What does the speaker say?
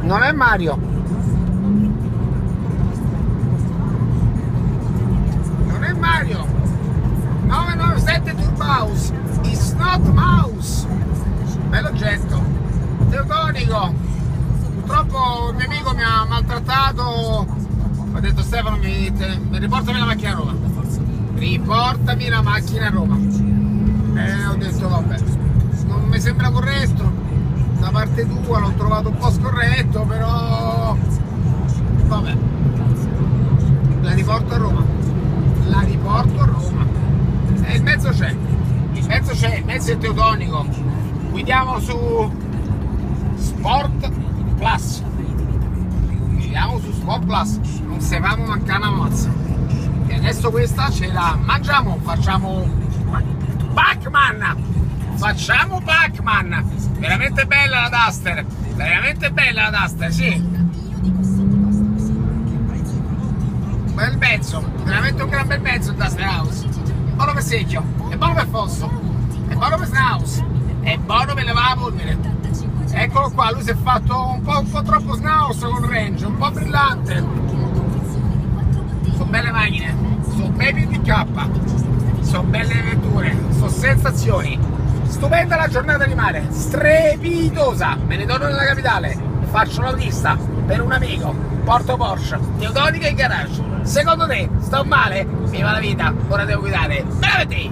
Non è Mario. Non è Mario. 997 Turbouse. It's not mouse. Bello oggetto. Teutonico. Purtroppo il mio amico mi ha maltrattato. Ho detto Stefano, riportami la macchina a Roma. Riportami la macchina a Roma. Ho detto vabbè, non mi sembra corretto da parte tua, l'ho trovato un po' scorretto, però vabbè, la riporto a Roma, la riporto a Roma. E il mezzo c'è, il mezzo è teutonico. Guidiamo su Sport Plus, non sapevamo mancare una mazza. E adesso questa ce la mangiamo, facciamo Pac-Man, veramente bella la Duster, sì, bel pezzo, veramente un gran bel pezzo il Duster House, buono per secchio, è buono per fosso, è buono per snaus, è buono per levare la polvere. Eccolo qua, lui si è fatto un po' troppo snaus con range, un po' brillante. Sono belle macchine, sono bei PDK, sono belle vetture, sono sensazioni. Stupenda la giornata di mare, strepitosa. Me ne torno nella capitale, faccio l'autista per un amico, porto Porsche, teutonica in garage. Secondo te sto male? Viva la vita, ora devo guidare. Bravo te!